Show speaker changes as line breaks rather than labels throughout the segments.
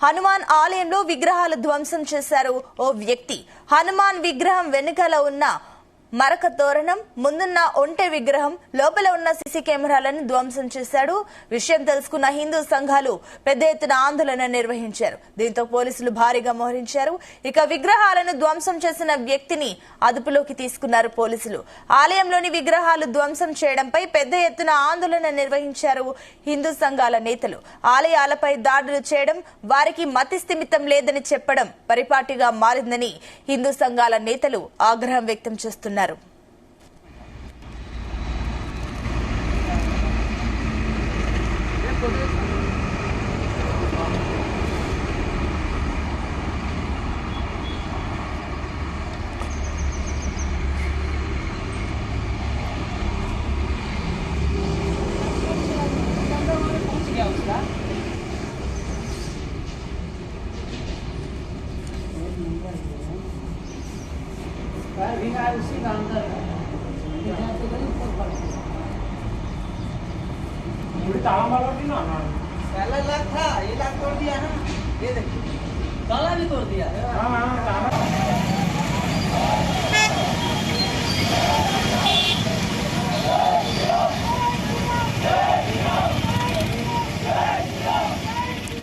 హనుమాన్ ఆలయంలో విగ్రహాలు ధ్వంసం చేశారు ఓ వ్యక్తి. హనుమాన్ విగ్రహం వెనుకల ఉన్న మరక తోరణం, ముందున్న ఒంటె విగ్రహం, లోపల ఉన్న సీసీ కెమెరాలను ధ్వంసం చేశాడు. విషయం తెలుసుకున్న హిందూ సంఘాలు పెద్ద ఎత్తున ఆందోళన నిర్వహించారు. దీంతో పోలీసులు భారీగా మోహరించారు. ఇక విగ్రహాలను ధ్వంసం చేసిన వ్యక్తిని అదుపులోకి తీసుకున్నారు పోలీసులు. ఆలయంలోని విగ్రహాలు ధ్వంసం చేయడంపై పెద్ద ఎత్తున ఆందోళన నిర్వహించారు హిందూ సంఘాల నేతలు. ఆలయాలపై దాడులు చేయడం, వారికి మతి స్థిమితం లేదని చెప్పడం పరిపాటిగా మారిందని హిందూ సంఘాల నేతలు ఆగ్రహం వ్యక్తం చేస్తున్నారు.
ताला लॉक था, ये लॉक तोड़ दिया ना, ये देखिए ताला भी तोड़ दिया।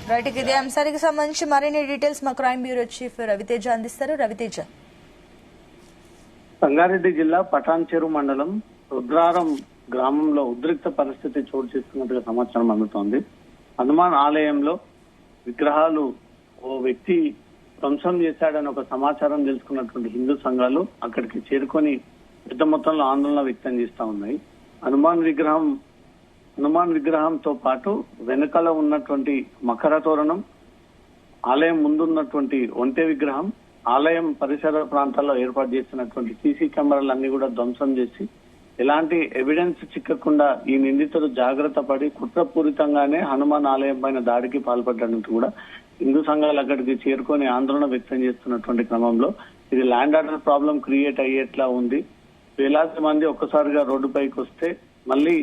రైట్, ఇదే అంశానికి సంబంధించి మరిన్ని డీటెయిల్స్ మా క్రైమ్ బ్యూరో చీఫ్ రవితేజ అందిస్తారు. రవితేజ.
సంగారెడ్డి జిల్లా పటాన్చెరు మండలం రుద్రారం గ్రామంలో ఉద్రిక్త పరిస్థితి చోటు చేసుకున్నట్టుగా సమాచారం అందుతోంది. హనుమాన్ ఆలయంలో విగ్రహాలు ఓ వ్యక్తి ధ్వంసం చేశాడని ఒక సమాచారం తెలుసుకున్నటువంటి హిందూ సంఘాలు అక్కడికి చేరుకొని పెద్ద మొత్తంలో ఆందోళన వ్యక్తం చేస్తా ఉన్నాయి. హనుమాన్ విగ్రహంతో పాటు వెనుకల ఉన్నటువంటి మకర తోరణం, ఆలయం ముందున్నటువంటి ఒంటె విగ్రహం, ఆలయం పరిసర ప్రాంతాల్లో ఏర్పాటు చేసినటువంటి సీసీ కెమెరాలన్నీ కూడా ధ్వంసం చేసి ఎలాంటి ఎవిడెన్స్ చిక్కకుండా ఈ నిందితుడు జాగ్రత్త పడి కుట్రపూరితంగానే హనుమాన్ ఆలయం పైన దాడికి పాల్పడ్డట్టు కూడా హిందూ సంఘాలు అక్కడికి చేరుకొని ఆందోళన వ్యక్తం చేస్తున్నటువంటి క్రమంలో ఇది ల్యాండ్ ఆర్డర్ ప్రాబ్లం క్రియేట్ అయ్యేట్లా ఉంది. వేలాది మంది ఒక్కసారిగా రోడ్డుపైకి వస్తే మళ్ళీ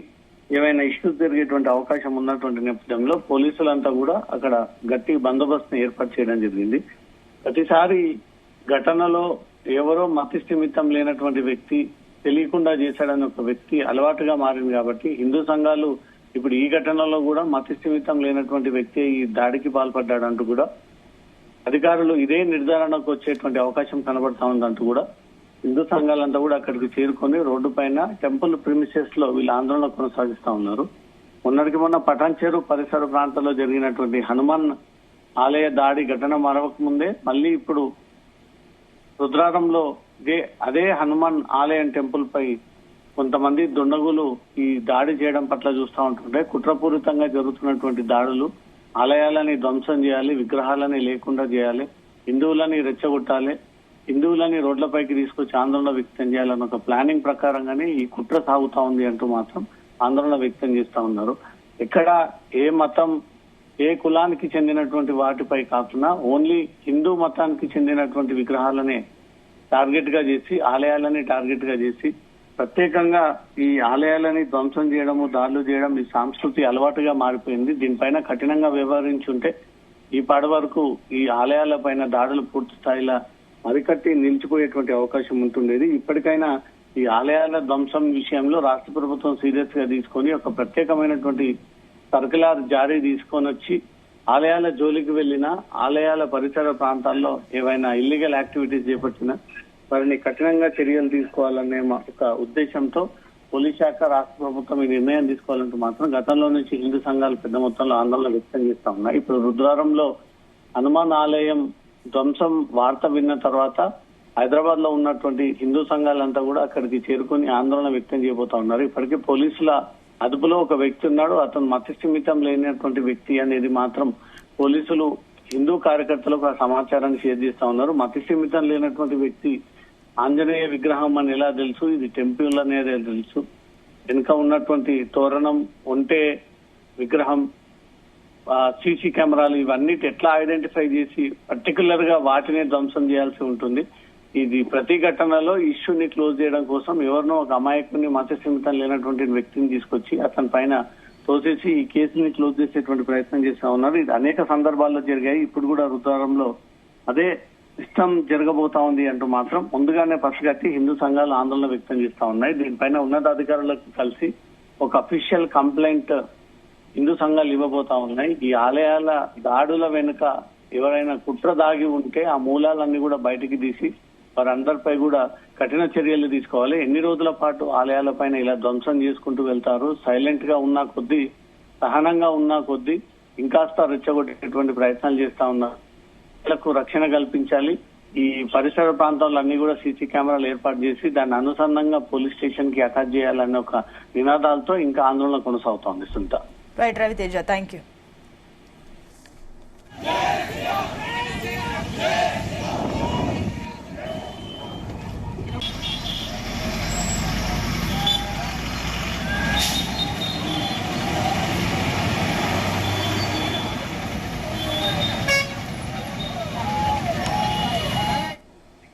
ఏమైనా ఇష్యూస్ జరిగేటువంటి అవకాశం ఉన్నటువంటి నేపథ్యంలో పోలీసులంతా కూడా అక్కడ గట్టి బందోబస్తును ఏర్పాటు చేయడం జరిగింది. ప్రతిసారి ఘటనలో ఎవరో మతి స్థిమితం లేనటువంటి వ్యక్తి తెలియకుండా చేశాడని ఒక వ్యక్తి అలవాటుగా మారింది కాబట్టి హిందూ సంఘాలు ఇప్పుడు ఈ ఘటనలో కూడా మతి స్థిమితం లేనటువంటి వ్యక్తి ఈ దాడికి పాల్పడ్డాడంటూ కూడా అధికారులు ఇదే నిర్ధారణకు వచ్చేటువంటి అవకాశం కనబడతా ఉందంటూ కూడా హిందూ సంఘాలంతా కూడా అక్కడికి చేరుకొని రోడ్డు పైన టెంపుల్ ప్రిమిసెస్ లో వీళ్ళు ఆందోళన కొనసాగిస్తా ఉన్నారు. మొన్నటికి మొన్న పటాన్చెరు పరిసర ప్రాంతాల్లో జరిగినటువంటి హనుమాన్ ఆలయ దాడి ఘటన మరవక ముందే మళ్ళీ ఇప్పుడు రుద్రారంలో అదే హనుమాన్ ఆలయం టెంపుల్ పై కొంతమంది దుండగులు ఈ దాడి చేయడం పట్ల చూస్తూ ఉంటుంటే కుట్రపూరితంగా జరుగుతున్నటువంటి దాడులు, ఆలయాలని ధ్వంసం చేయాలి, విగ్రహాలని లేకుండా చేయాలి, హిందువులని రెచ్చగొట్టాలి, హిందువులని రోడ్లపైకి తీసుకొచ్చి ఆందోళన వ్యక్తం చేయాలన్న ఒక ప్లానింగ్ ప్రకారంగానే ఈ కుట్ర సాగుతా ఉంది అంటూ మాత్రం ఆందోళన వ్యక్తం చేస్తా ఉన్నారు. ఎక్కడ ఏ మతం, ఏ కులానికి చెందినటువంటి వాటిపై కాకుండా ఓన్లీ హిందూ మతానికి చెందినటువంటి విగ్రహాలనే టార్గెట్ గా చేసి, ఆలయాలని టార్గెట్ గా చేసి ప్రత్యేకంగా ఈ ఆలయాలని ధ్వంసం చేయడము, దాడులు చేయడం ఈ సంస్కృతి అలవాటుగా మారిపోయింది. దీనిపైన కఠినంగా వ్యవహరించుంటే ఈ పాడి వరకు ఈ ఆలయాల పైన దాడులు పూర్తి స్థాయిలో అరికట్టి నిలిచిపోయేటువంటి అవకాశం ఉంటుండేది. ఇప్పటికైనా ఈ ఆలయాల ధ్వంసం విషయంలో రాష్ట్ర ప్రభుత్వం సీరియస్ గా తీసుకొని ఒక ప్రత్యేకమైనటువంటి సర్కులర్ జారీ తీసుకొని వచ్చి ఆలయాల జోలికి వెళ్లిన, ఆలయాల పరిసర ప్రాంతాల్లో ఏవైనా ఇల్లీగల్ యాక్టివిటీస్ చేపట్టినా వారిని కఠినంగా చర్యలు తీసుకోవాలనే ఒక ఉద్దేశంతో పోలీస్ శాఖ, రాష్ట్ర ప్రభుత్వం ఈ నిర్ణయం తీసుకోవాలంటూ మాత్రం గతంలో నుంచి హిందూ సంఘాలు పెద్ద మొత్తంలో ఆందోళన వ్యక్తం చేస్తా ఉన్నాయి. ఇప్పుడు రుద్రారంలో హనుమాన్ ఆలయం ధ్వంసం వార్త విన్న తర్వాత హైదరాబాద్ లో ఉన్నటువంటి హిందూ సంఘాలంతా కూడా అక్కడికి చేరుకుని ఆందోళన వ్యక్తం చేయబోతా ఉన్నారు. ఇప్పటికే పోలీసుల అదుపులో ఒక వ్యక్తి ఉన్నాడు, అతను మతి స్థిమితం లేనటువంటి వ్యక్తి అనేది మాత్రం పోలీసులు హిందూ కార్యకర్తలకు ఆ సమాచారాన్ని షేర్ చేస్తా ఉన్నారు. మతి స్థిమితం లేనటువంటి వ్యక్తి ఆంజనేయ విగ్రహం అని ఎలా తెలుసు, ఇది టెంపుల్ అనేది తెలుసు, వెనుక ఉన్నటువంటి తోరణం, ఒంటె విగ్రహం, సీసీ కెమెరాలు ఇవన్నిటి ఎట్లా ఐడెంటిఫై చేసి పర్టికులర్ గా వాటిని ధ్వంసం చేయాల్సి ఉంటుంది. ఇది ప్రతి ఘటనలో ఇష్యూని క్లోజ్ చేయడం కోసం ఎవరినో ఒక అమాయకుని మత స్థిమితం లేనటువంటి వ్యక్తిని తీసుకొచ్చి అతని పైన తోసేసి ఈ కేసుని క్లోజ్ చేసేటువంటి ప్రయత్నం చేస్తా ఉన్నారు. ఇది అనేక సందర్భాల్లో జరిగాయి. ఇప్పుడు కూడా రుద్రవరంలో అదే ఇష్టం జరగబోతా ఉంది అంటూ మాత్రం ముందుగానే పసిగట్టి హిందూ సంఘాలు ఆందోళన వ్యక్తం చేస్తా ఉన్నాయి. దీనిపైన ఉన్నతాధికారులకు కలిసి ఒక అఫీషియల్ కంప్లైంట్ హిందూ సంఘాలు ఇవ్వబోతా ఉన్నాయి. ఈ ఆలయాల దాడుల వెనుక ఎవరైనా కుట్ర దాగి ఉంటే ఆ మూలాలన్నీ కూడా బయటికి తీసి వారందరిపై కూడా కఠిన చర్యలు తీసుకోవాలి. ఎన్ని రోజుల పాటు ఆలయాల పైన ఇలా ధ్వంసం చేసుకుంటూ వెళ్తారు? సైలెంట్ గా ఉన్నా కొద్దీ, సహనంగా ఉన్నా కొద్దీ ఇంకాస్త రెచ్చగొట్టేటువంటి ప్రయత్నాలు చేస్తా ఉన్నారు. ప్రజలకు రక్షణ కల్పించాలి. ఈ పరిసర ప్రాంతాల్లో అన్ని కూడా సీసీ కెమెరాలు ఏర్పాటు చేసి దాన్ని అనుసంధానంగా పోలీస్ స్టేషన్ కి అటాచ్ చేయాలనే ఒక నినాదాలతో ఇంకా ఆందోళన కొనసాగుతోంది. Sunitha.
Right Raviteja, thank you.